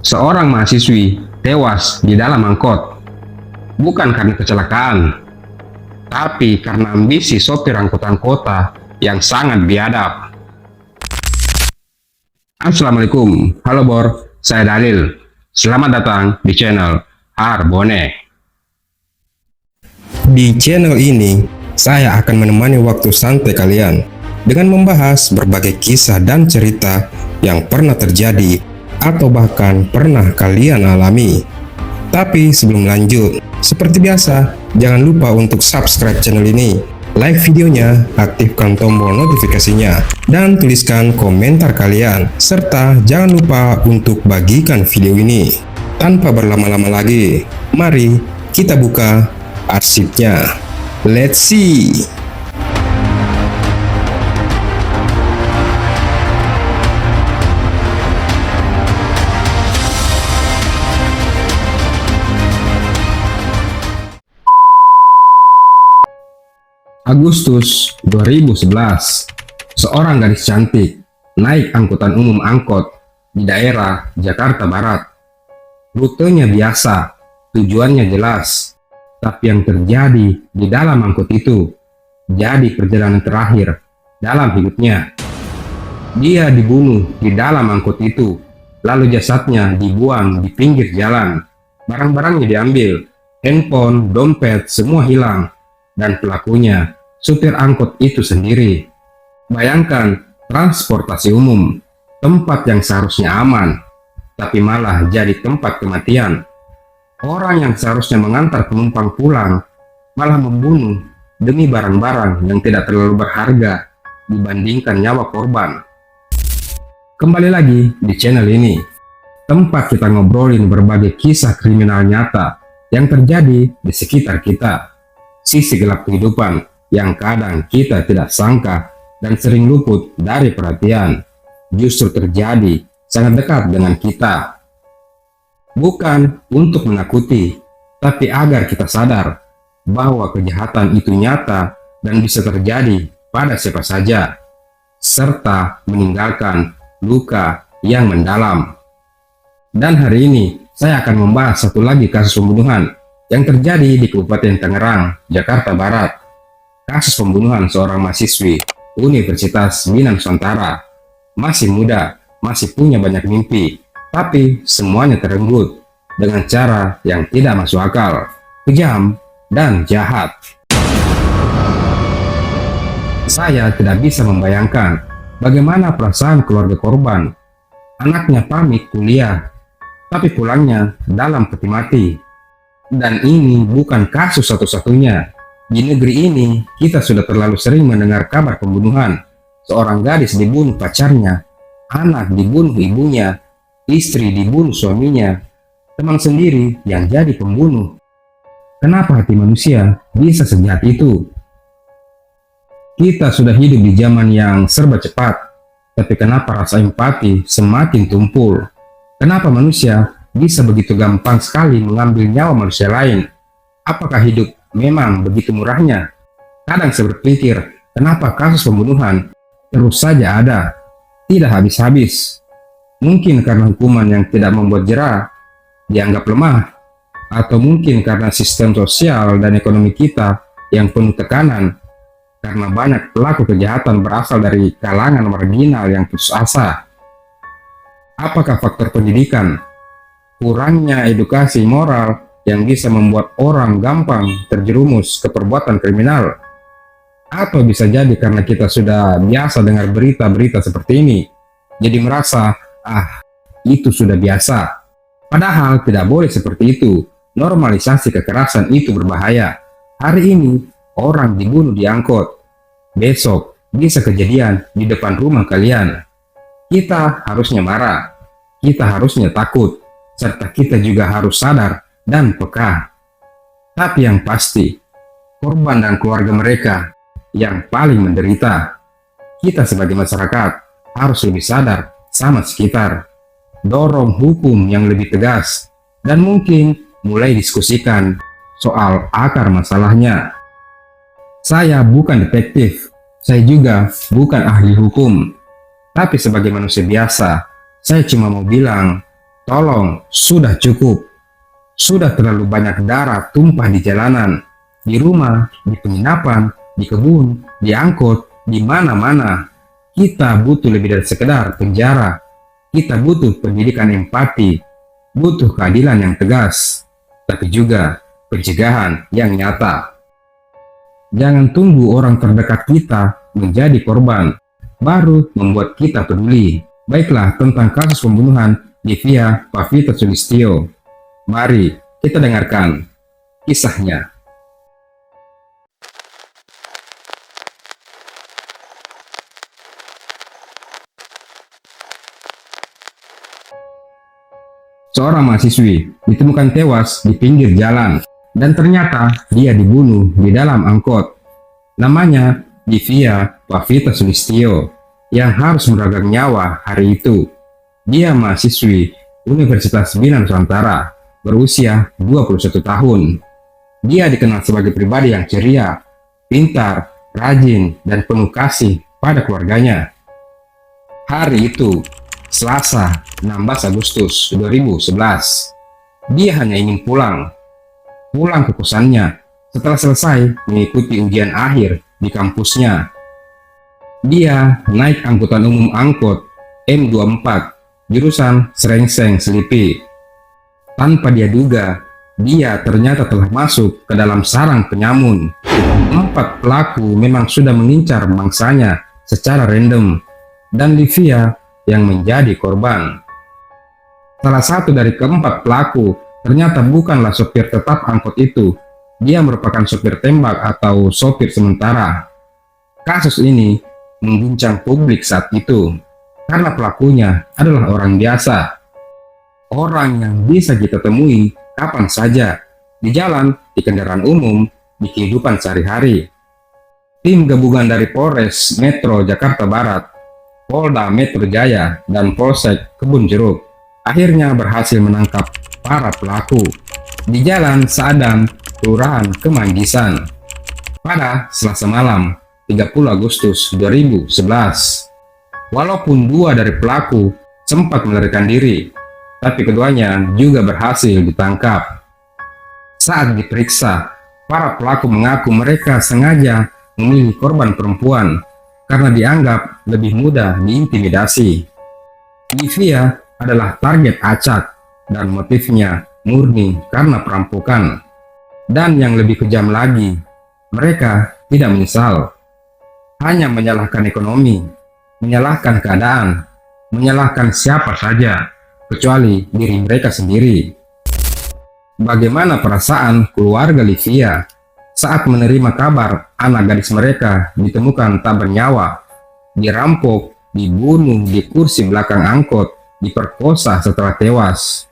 Seorang mahasiswi tewas di dalam angkot, bukan karena kecelakaan, tapi karena ambisi sopir angkutan kota yang sangat biadab. Assalamualaikum, halo Bor, saya Dalil. Selamat datang di channel Arbone. Di channel ini, saya akan menemani waktu santai kalian dengan membahas berbagai kisah dan cerita yang pernah terjadi atau bahkan pernah kalian alami. Tapi sebelum lanjut, seperti biasa, jangan lupa untuk subscribe channel ini, like videonya, aktifkan tombol notifikasinya, dan tuliskan komentar kalian, serta jangan lupa untuk bagikan video ini. Tanpa berlama-lama lagi, mari kita buka arsipnya. Let's see. Agustus 2011, seorang gadis cantik naik angkutan umum angkot di daerah Jakarta Barat. Rutenya biasa, tujuannya jelas, tapi yang terjadi di dalam angkot itu jadi perjalanan terakhir dalam hidupnya. Dia dibunuh di dalam angkot itu, lalu jasadnya dibuang di pinggir jalan. Barang-barangnya diambil, handphone, dompet, semua hilang. Dan pelakunya supir angkot itu sendiri. Bayangkan, transportasi umum, tempat yang seharusnya aman, tapi malah jadi tempat kematian. Orang yang seharusnya mengantar penumpang pulang malah membunuh demi barang-barang yang tidak terlalu berharga dibandingkan nyawa korban. Kembali lagi di channel ini, tempat kita ngobrolin berbagai kisah kriminal nyata yang terjadi di sekitar kita. Sisi gelap kehidupan yang kadang kita tidak sangka dan sering luput dari perhatian, justru terjadi sangat dekat dengan kita. Bukan untuk menakuti, tapi agar kita sadar bahwa kejahatan itu nyata dan bisa terjadi pada siapa saja, serta meninggalkan luka yang mendalam. Dan hari ini saya akan membahas satu lagi kasus pembunuhan yang terjadi di Kabupaten Tangerang, Jakarta Barat. Kasus pembunuhan seorang mahasiswi Universitas Minang Nusantara. Masih muda, masih punya banyak mimpi, tapi semuanya terenggut dengan cara yang tidak masuk akal, kejam, dan jahat. Saya tidak bisa membayangkan bagaimana perasaan keluarga korban. Anaknya pamit kuliah, tapi pulangnya dalam peti mati. Dan ini bukan kasus satu-satunya. Di negeri ini, kita sudah terlalu sering mendengar kabar pembunuhan. Seorang gadis dibunuh pacarnya, anak dibunuh ibunya, istri dibunuh suaminya, teman sendiri yang jadi pembunuh. Kenapa hati manusia bisa sejahat itu? Kita sudah hidup di zaman yang serba cepat, tapi kenapa rasa empati semakin tumpul? Kenapa manusia bisa begitu gampang sekali mengambil nyawa manusia lain? Apakah hidup memang begitu murahnya? Kadang saya berpikir, kenapa kasus pembunuhan terus saja ada, tidak habis-habis? Mungkin karena hukuman yang tidak membuat jera dianggap lemah, atau mungkin karena sistem sosial dan ekonomi kita yang penuh tekanan, karena banyak pelaku kejahatan berasal dari kalangan marginal yang putus asa. Apakah faktor pendidikan, kurangnya edukasi moral yang bisa membuat orang gampang terjerumus ke perbuatan kriminal? Atau bisa jadi karena kita sudah biasa dengar berita-berita seperti ini, jadi merasa, itu sudah biasa. Padahal tidak boleh seperti itu. Normalisasi kekerasan itu berbahaya. Hari ini, orang dibunuh di angkot. Besok, bisa kejadian di depan rumah kalian. Kita harusnya marah. Kita harusnya takut. Serta kita juga harus sadar dan peka. Tapi yang pasti, korban dan keluarga mereka yang paling menderita. Kita sebagai masyarakat harus lebih sadar sama sekitar. Dorong hukum yang lebih tegas, dan mungkin mulai diskusikan soal akar masalahnya. Saya bukan detektif, saya juga bukan ahli hukum. Tapi sebagai manusia biasa, saya cuma mau bilang, Tolong, sudah cukup. Sudah terlalu banyak darah tumpah di jalanan, di rumah, di penginapan, di kebun, di angkot, di mana-mana. Kita butuh lebih dari sekedar penjara. Kita butuh pendidikan empati, butuh keadilan yang tegas, tapi juga pencegahan yang nyata. Jangan tunggu orang terdekat kita menjadi korban, baru membuat kita peduli. Baiklah, tentang kasus pembunuhan Livia Pavita Sulistyo. Mari kita dengarkan kisahnya. Seorang mahasiswi ditemukan tewas di pinggir jalan dan ternyata dia dibunuh di dalam angkot. Namanya Livia Pavita Sulistyo yang harus meregang nyawa hari itu. Dia mahasiswi Universitas Bina Nusantara, berusia 21 tahun. Dia dikenal sebagai pribadi yang ceria, pintar, rajin, dan penuh kasih pada keluarganya. Hari itu, Selasa, 16 Agustus 2011, dia hanya ingin pulang ke kosannya setelah selesai mengikuti ujian akhir di kampusnya. Dia naik angkutan umum angkot M24 jurusan Srengseng Selipi. Tanpa dia duga, dia ternyata telah masuk ke dalam sarang penyamun. 4 pelaku memang sudah mengincar mangsanya secara random, dan Livia yang menjadi korban. Salah satu dari keempat pelaku ternyata bukanlah sopir tetap angkot itu. Dia merupakan sopir tembak atau sopir sementara. Kasus ini mengguncang publik saat itu karena pelakunya adalah orang biasa. Orang yang bisa kita temui kapan saja, di jalan, di kendaraan umum, di kehidupan sehari-hari. Tim gabungan dari Polres Metro Jakarta Barat, Polda Metro Jaya, dan Polsek Kebun Jeruk akhirnya berhasil menangkap para pelaku di Jalan Sadam, Kelurahan Kemanggisan pada Selasa malam 30 Agustus 2011. Walaupun 2 dari pelaku sempat melarikan diri, tapi keduanya juga berhasil ditangkap. Saat diperiksa, para pelaku mengaku mereka sengaja memilih korban perempuan karena dianggap lebih mudah diintimidasi. Livia adalah target acak dan motifnya murni karena perampokan. Dan yang lebih kejam lagi, mereka tidak menyesal. Hanya menyalahkan ekonomi, menyalahkan keadaan, menyalahkan siapa saja, kecuali diri mereka sendiri. Bagaimana perasaan keluarga Livia saat menerima kabar anak gadis mereka ditemukan tak bernyawa, dirampok, dibunuh di kursi belakang angkot, diperkosa setelah tewas?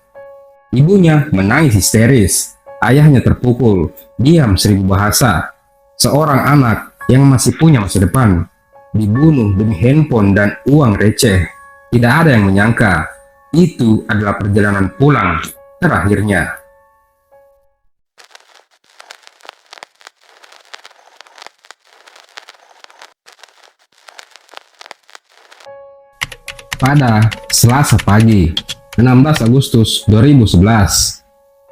Ibunya menangis histeris, ayahnya terpukul, diam 1000 bahasa. Seorang anak yang masih punya masa depan dibunuh demi handphone dan uang receh. Tidak ada yang menyangka itu adalah perjalanan pulang terakhirnya. Pada Selasa pagi, 16 Agustus 2011,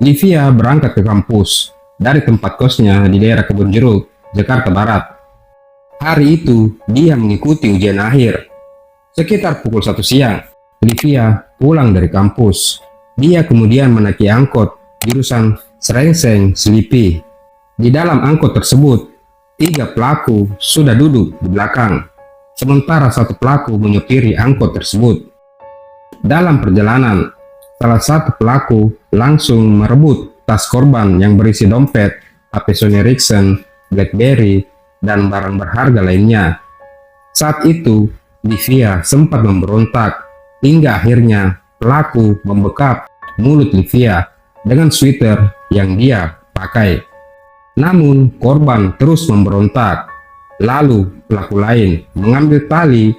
Livia berangkat ke kampus dari tempat kosnya di daerah Kebun Jeruk, Jakarta Barat. Hari itu, dia mengikuti ujian akhir. Sekitar pukul 1 siang, Livia pulang dari kampus. Dia kemudian menaiki angkot jurusan Srengseng Selipi. Di dalam angkot tersebut, 3 pelaku sudah duduk di belakang, sementara 1 pelaku menyopiri angkot tersebut. Dalam perjalanan, salah satu pelaku langsung merebut tas korban yang berisi dompet, HP Sony Ericsson, BlackBerry, dan barang berharga lainnya. Saat itu, Livia sempat memberontak, hingga akhirnya pelaku membekap mulut Livia dengan sweater yang dia pakai. Namun, korban terus memberontak. Lalu pelaku lain mengambil tali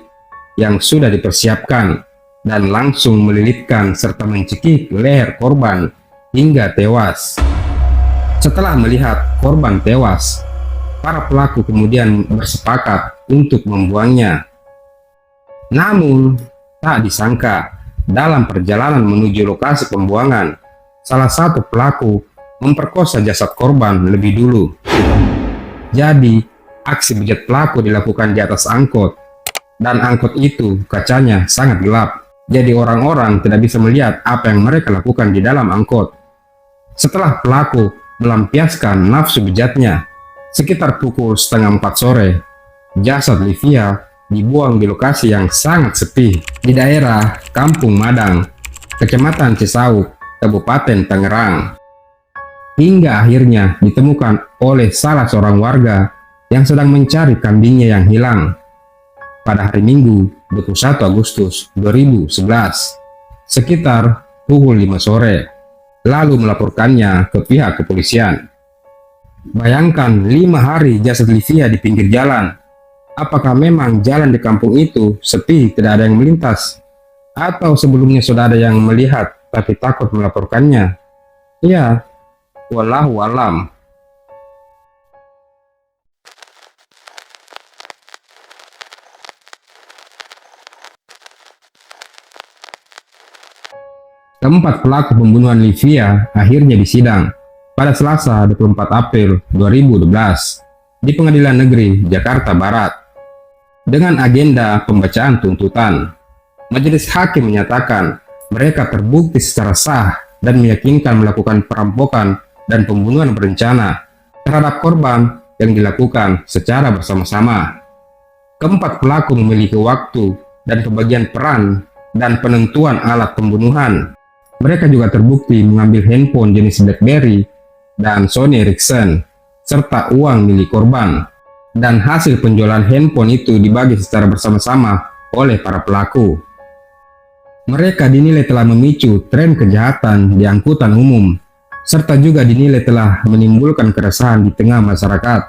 yang sudah dipersiapkan dan langsung melilitkan serta mencekik leher korban hingga tewas. Setelah melihat korban tewas, para pelaku kemudian bersepakat untuk membuangnya. Namun tak disangka, dalam perjalanan menuju lokasi pembuangan, salah satu pelaku memperkosa jasad korban lebih dulu. Jadi, aksi bejat pelaku dilakukan di atas angkot, dan angkot itu kacanya sangat gelap. Jadi orang-orang tidak bisa melihat apa yang mereka lakukan di dalam angkot. Setelah pelaku melampiaskan nafsu bejatnya, sekitar pukul 3:30 sore, jasad Livia dibuang di lokasi yang sangat sepi di daerah Kampung Madang, Kecamatan Cisauk, Kabupaten Tangerang. Hingga akhirnya ditemukan oleh salah seorang warga yang sedang mencari kambingnya yang hilang pada hari Minggu 21 Agustus 2011 sekitar pukul 5 sore, lalu melaporkannya ke pihak kepolisian. Bayangkan 5 hari jasad Livia di pinggir jalan. Apakah memang jalan di kampung itu sepi, tidak ada yang melintas? Atau sebelumnya sudah ada yang melihat tapi takut melaporkannya? Ya, wallahu alam. Keempat pelaku pembunuhan Livia akhirnya disidang pada Selasa 24 April 2012 di Pengadilan Negeri Jakarta Barat. Dengan agenda pembacaan tuntutan, majelis hakim menyatakan mereka terbukti secara sah dan meyakinkan melakukan perampokan dan pembunuhan berencana terhadap korban yang dilakukan secara bersama-sama. Keempat pelaku memiliki waktu dan pembagian peran dan penentuan alat pembunuhan. Mereka juga terbukti mengambil handphone jenis BlackBerry dan Sony Ericsson, serta uang milik korban. Dan hasil penjualan handphone itu dibagi secara bersama-sama oleh para pelaku. Mereka dinilai telah memicu tren kejahatan di angkutan umum, serta juga dinilai telah menimbulkan keresahan di tengah masyarakat.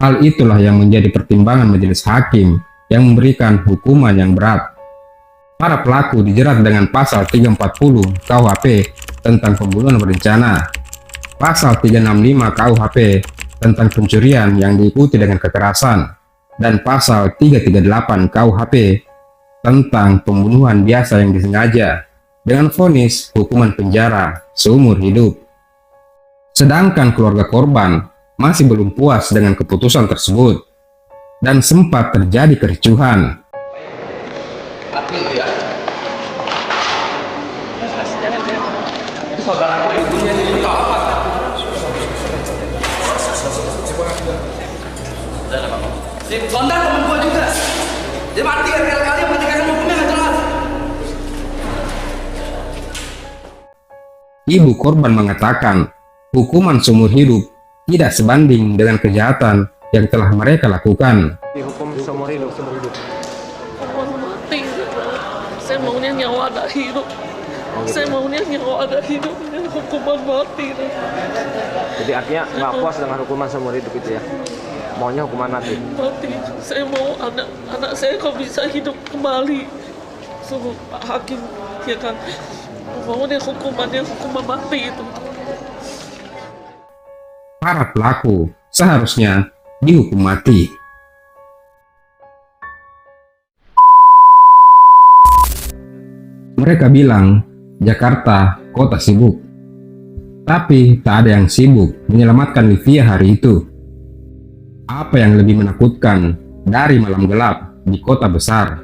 Hal itulah yang menjadi pertimbangan majelis hakim yang memberikan hukuman yang berat. Para pelaku dijerat dengan pasal 340 KUHP tentang pembunuhan berencana, pasal 365 KUHP tentang pencurian yang diikuti dengan kekerasan, dan pasal 338 KUHP tentang pembunuhan biasa yang disengaja, dengan vonis hukuman penjara seumur hidup. Sedangkan keluarga korban masih belum puas dengan keputusan tersebut, dan sempat terjadi kericuhan. Sontak temen gue juga. Dia mati kali-kali menghentikan hukumnya nggak jelas. Ibu korban mengatakan hukuman seumur hidup tidak sebanding dengan kejahatan yang telah mereka lakukan. Dihukum seumur hidup. Hukuman mati. Saya maunya nyawa ada hidup. Saya maunya nyawa ada hidup, ini hukuman mati. Jadi artinya nggak puas dengan hukuman seumur hidup itu ya? Maunya hukuman mati. Mati. Saya mau anak saya kok bisa hidup kembali. Suruh Pak Hakim, ya kan? Maunya hukuman mati itu. Para pelaku seharusnya dihukum mati. Mereka bilang Jakarta kota sibuk, tapi tak ada yang sibuk menyelamatkan Livia hari itu. Apa yang lebih menakutkan dari malam gelap di kota besar?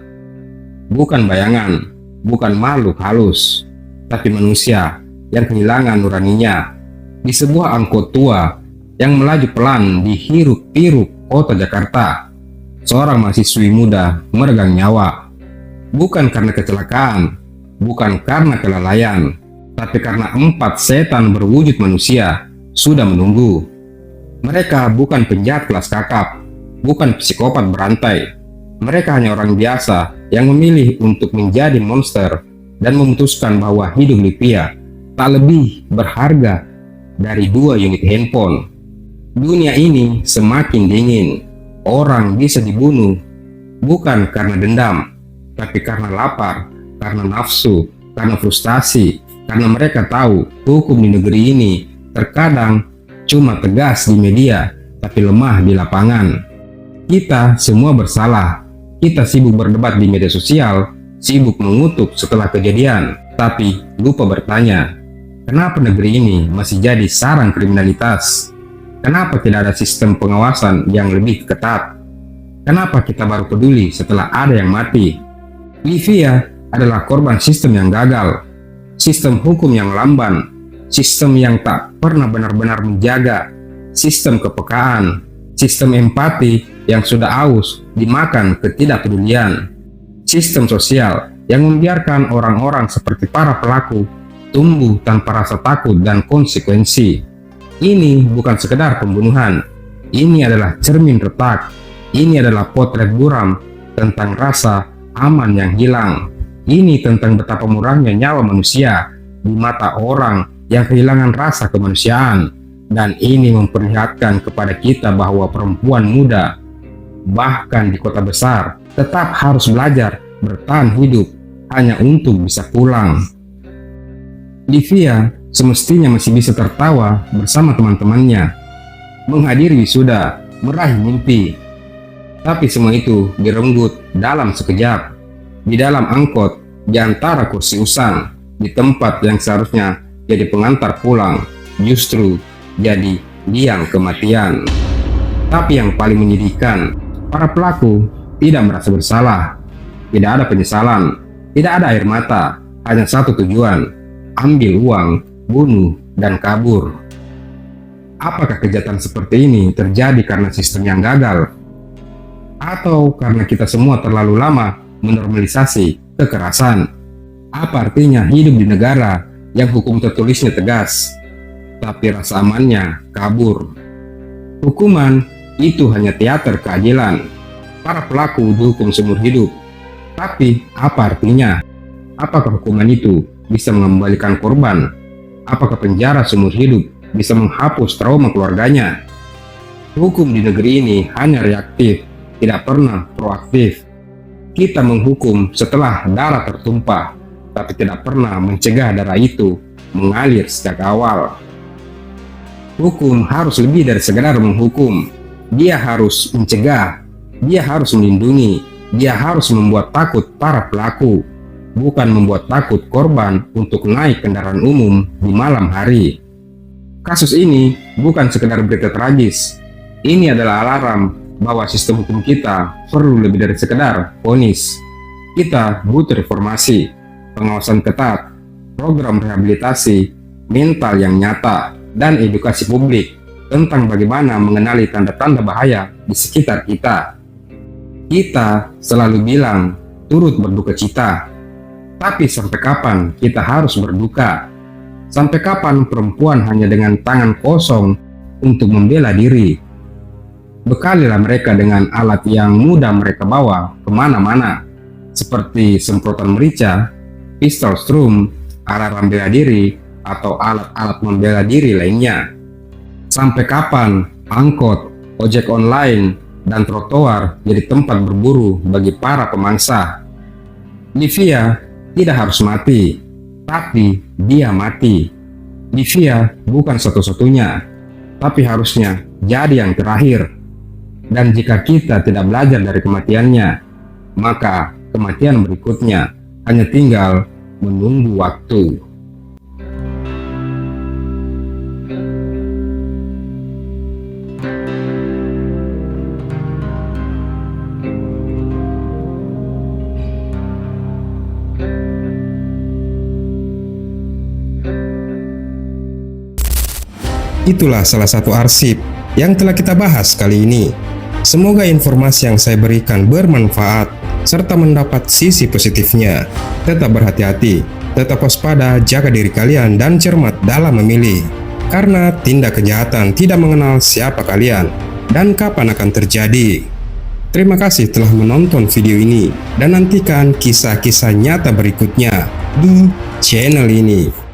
Bukan bayangan, bukan makhluk halus, tapi manusia yang kehilangan nuraninya di sebuah angkot tua yang melaju pelan di hiruk-pikuk kota Jakarta. Seorang mahasiswi muda meregang nyawa, bukan karena kecelakaan, bukan karena kelalaian, tapi karena 4 setan berwujud manusia sudah menunggu. Mereka bukan penjahat kelas kakap, bukan psikopat berantai. Mereka hanya orang biasa yang memilih untuk menjadi monster dan memutuskan bahwa hidup Livia tak lebih berharga dari 2 unit handphone. Dunia ini semakin dingin. Orang bisa dibunuh bukan karena dendam, tapi karena lapar, karena nafsu, karena frustasi, karena mereka tahu hukum di negeri ini terkadang cuma tegas di media, tapi lemah di lapangan. Kita semua bersalah. Kita sibuk berdebat di media sosial, sibuk mengutuk setelah kejadian, tapi lupa bertanya, kenapa negeri ini masih jadi sarang kriminalitas? Kenapa tidak ada sistem pengawasan yang lebih ketat? Kenapa kita baru peduli setelah ada yang mati? Livia adalah korban sistem yang gagal, sistem hukum yang lamban, sistem yang tak pernah benar-benar menjaga, sistem kepekaan, sistem empati yang sudah aus dimakan ketidakpedulian, sistem sosial yang membiarkan orang-orang seperti para pelaku tumbuh tanpa rasa takut dan konsekuensi. Ini bukan sekedar pembunuhan, ini adalah cermin retak, ini adalah potret buram tentang rasa aman yang hilang. Ini tentang betapa murahnya nyawa manusia di mata orang yang kehilangan rasa kemanusiaan. Dan ini memperlihatkan kepada kita bahwa perempuan muda, bahkan di kota besar, tetap harus belajar bertahan hidup hanya untuk bisa pulang. Livia semestinya masih bisa tertawa bersama teman-temannya, menghadiri wisuda, meraih mimpi. Tapi semua itu direnggut dalam sekejap, di dalam angkot, di antara kursi usang, di tempat yang seharusnya jadi pengantar pulang, justru jadi liang kematian. Tapi yang paling menyedihkan, para pelaku tidak merasa bersalah, tidak ada penyesalan, tidak ada air mata, hanya satu tujuan, ambil uang, bunuh, dan kabur. Apakah kejahatan seperti ini terjadi karena sistem yang gagal? Atau karena kita semua terlalu lama menormalisasi kekerasan? Apa artinya hidup di negara yang hukum tertulisnya tegas, tapi rasa amannya kabur? Hukuman itu hanya teater keadilan. Para pelaku dihukum seumur hidup. Tapi apa artinya? Apakah hukuman itu bisa mengembalikan korban? Apakah penjara seumur hidup bisa menghapus trauma keluarganya? Hukum di negeri ini hanya reaktif, tidak pernah proaktif. Kita menghukum setelah darah tertumpah, tapi tidak pernah mencegah darah itu mengalir sejak awal. Hukum harus lebih dari sekedar menghukum. Dia harus mencegah, dia harus melindungi, dia harus membuat takut para pelaku, bukan membuat takut korban untuk naik kendaraan umum di malam hari. Kasus ini bukan sekedar berita tragis. Ini adalah alarm bahwa sistem hukum kita perlu lebih dari sekedar vonis. Kita butuh reformasi, pengawasan ketat, program rehabilitasi mental yang nyata, dan edukasi publik tentang bagaimana mengenali tanda-tanda bahaya di sekitar kita. Kita selalu bilang turut berduka cita, tapi sampai kapan kita harus berduka? Sampai kapan perempuan hanya dengan tangan kosong untuk membela diri? Bekalilah mereka dengan alat yang mudah mereka bawa kemana-mana, seperti semprotan merica, pistol strum, alarm bela diri, atau alat-alat membela diri lainnya. Sampai kapan angkot, ojek online, dan trotoar jadi tempat berburu bagi para pemangsa? Livia tidak harus mati, tapi dia mati. Livia bukan satu-satunya, tapi harusnya jadi yang terakhir. Dan jika kita tidak belajar dari kematiannya, maka kematian berikutnya hanya tinggal menunggu waktu. Itulah salah satu arsip yang telah kita bahas kali ini. Semoga informasi yang saya berikan bermanfaat serta mendapat sisi positifnya. Tetap berhati-hati, tetap waspada, jaga diri kalian dan cermat dalam memilih. Karena tindak kejahatan tidak mengenal siapa kalian dan kapan akan terjadi. Terima kasih telah menonton video ini dan nantikan kisah-kisah nyata berikutnya di channel ini.